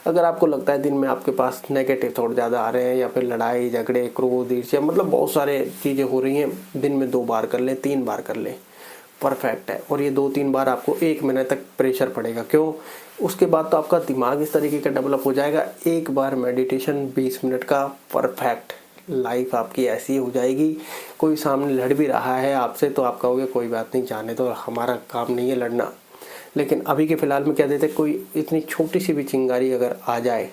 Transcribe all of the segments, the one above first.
अगर आपको लगता है दिन में आपके पास नेगेटिव थॉट ज़्यादा आ रहे हैं या फिर लड़ाई झगड़े क्रोध ईर्ष्या मतलब बहुत सारे चीज़ें हो रही हैं, दिन में 2 बार कर लें 3 बार कर लें, परफेक्ट है। और ये 2-3 बार आपको 1 महीने तक प्रेशर पड़ेगा, क्यों? उसके बाद तो आपका दिमाग इस तरीके का डेवलप हो जाएगा। एक बार मेडिटेशन 20 मिनट का परफेक्ट, लाइफ आपकी ऐसी हो जाएगी। कोई सामने लड़ भी रहा है आपसे तो आप कहोगे कोई बात नहीं, जाने दो, हमारा काम नहीं है लड़ना। लेकिन अभी के फ़िलहाल में क्या देते हैं, कोई इतनी छोटी सी भी चिंगारी अगर आ जाए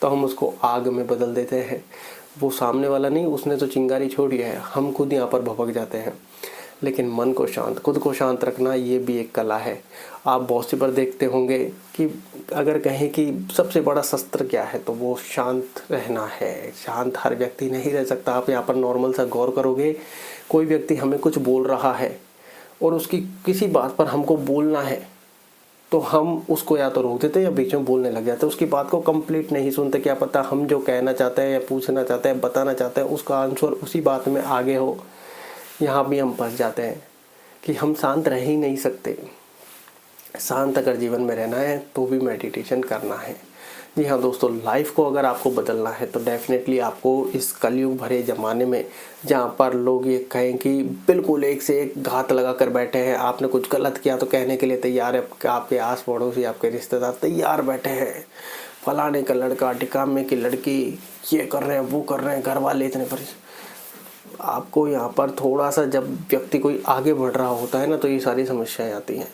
तो हम उसको आग में बदल देते हैं। वो सामने वाला नहीं, उसने तो चिंगारी छोड़ी है, हम खुद यहाँ पर भभक जाते हैं। लेकिन मन को शांत, खुद को शांत रखना ये भी एक कला है। आप बहुत सी बार देखते होंगे कि अगर कहें कि सबसे बड़ा शस्त्र क्या है तो वो शांत रहना है। शांत हर व्यक्ति नहीं रह सकता। आप यहाँ पर नॉर्मल सा गौर करोगे, कोई व्यक्ति हमें कुछ बोल रहा है और उसकी किसी बात पर हमको बोलना है तो हम उसको या तो रोक देते हैं या बीच में बोलने लग जाते हैं, उसकी बात को कंप्लीट नहीं सुनते। क्या पता हम जो कहना चाहते हैं या पूछना चाहते हैं बताना चाहते हैं उसका आंसर उसी बात में आगे हो। यहाँ भी हम फंस जाते हैं कि हम शांत रह ही नहीं सकते। शांत अगर जीवन में रहना है तो भी मेडिटेशन करना है। जी हाँ दोस्तों, लाइफ को अगर आपको बदलना है तो डेफिनेटली आपको इस कलयुग भरे ज़माने में, जहाँ पर लोग ये कहें कि बिल्कुल एक से एक घात लगा कर बैठे हैं, आपने कुछ गलत किया तो कहने के लिए तैयार है, आपके आस पड़ोसी आपके रिश्तेदार तैयार बैठे हैं, फलाने का लड़का टिकामे की लड़की ये कर रहे हैं वो कर रहे हैं, घर वाले इतने परेशान। आपको यहाँ पर थोड़ा सा जब व्यक्ति कोई आगे बढ़ रहा होता है ना तो ये सारी समस्याएं आती हैं।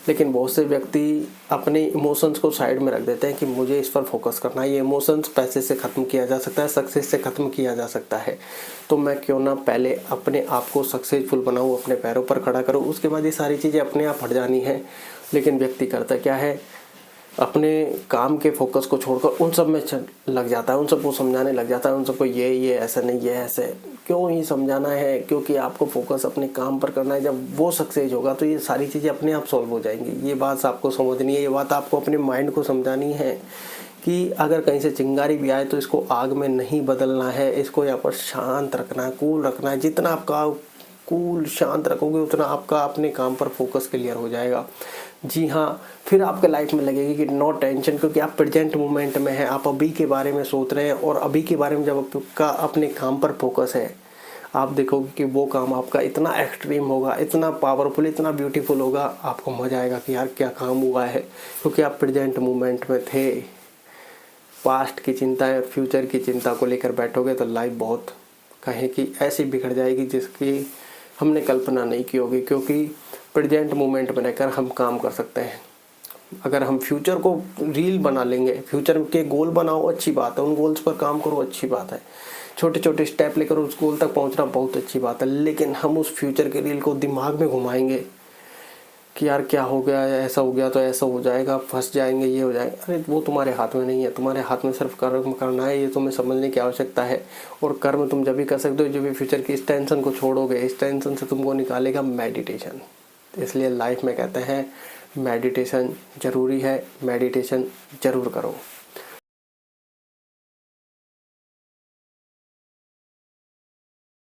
लेकिन बहुत से व्यक्ति अपने इमोशंस को साइड में रख देते हैं कि मुझे इस पर फोकस करना है। ये इमोशंस पैसे से ख़त्म किया जा सकता है, सक्सेस से ख़त्म किया जा सकता है। तो मैं क्यों ना पहले अपने आप को सक्सेसफुल बनाऊँ, अपने पैरों पर खड़ा करूँ, उसके बाद ये सारी चीज़ें अपने आप हट जानी है। लेकिन व्यक्ति करता क्या है, अपने काम के फोकस को छोड़कर उन सब में लग जाता है, उन सबको समझाने लग जाता है, उन सबको ये ऐसा नहीं, ये ऐसे। क्यों ही समझाना है? क्योंकि आपको फोकस अपने काम पर करना है। जब वो सक्सेस होगा तो ये सारी चीज़ें अपने आप सॉल्व हो जाएंगी। ये बात आपको समझनी है, ये बात आपको अपने माइंड को समझानी है कि अगर कहीं से चिंगारी भी आए तो इसको आग में नहीं बदलना है, इसको यहाँ पर शांत रखना है, कूल रखना है। जितना आपका कूल शांत रखोगे उतना आपका अपने काम पर फोकस क्लियर हो जाएगा। जी हाँ, फिर आपके लाइफ में लगेगी कि नो टेंशन, क्योंकि आप प्रेजेंट मोमेंट में हैं, आप अभी के बारे में सोच रहे हैं। और अभी के बारे में जब आपका अपने काम पर फोकस है, आप देखोगे कि वो काम आपका इतना एक्सट्रीम होगा, इतना पावरफुल, इतना ब्यूटीफुल होगा, आपको मजा आएगा कि यार क्या काम हुआ है, क्योंकि आप प्रेजेंट मोमेंट में थे। पास्ट की चिंता या फ्यूचर की चिंता को लेकर बैठोगे तो लाइफ बहुत कहें कि ऐसी बिगड़ जाएगी जिसकी हमने कल्पना नहीं की होगी। क्योंकि प्रेजेंट मोमेंट में रहकर हम काम कर सकते हैं। अगर हम फ्यूचर को रील बना लेंगे, फ्यूचर के गोल बनाओ अच्छी बात है, उन गोल्स पर काम करो अच्छी बात है, छोटे छोटे स्टेप लेकर उस गोल तक पहुंचना बहुत अच्छी बात है। लेकिन हम उस फ्यूचर के रील को दिमाग में घुमाएंगे कि यार क्या हो गया, ऐसा हो गया तो ऐसा हो जाएगा, फंस जाएंगे, ये हो जाएगा। अरे वो तुम्हारे हाथ में नहीं है, तुम्हारे हाथ में सिर्फ कर्म करना है। ये तुम्हें समझने की आवश्यकता है। और कर्म तुम जब भी कर सकते हो जब भी फ्यूचर की इस टेंशन को छोड़ोगे। इस टेंशन से तुमको निकालेगा मेडिटेशन। इसलिए लाइफ में कहते हैं मेडिटेशन ज़रूरी है, मेडिटेशन ज़रूर करो।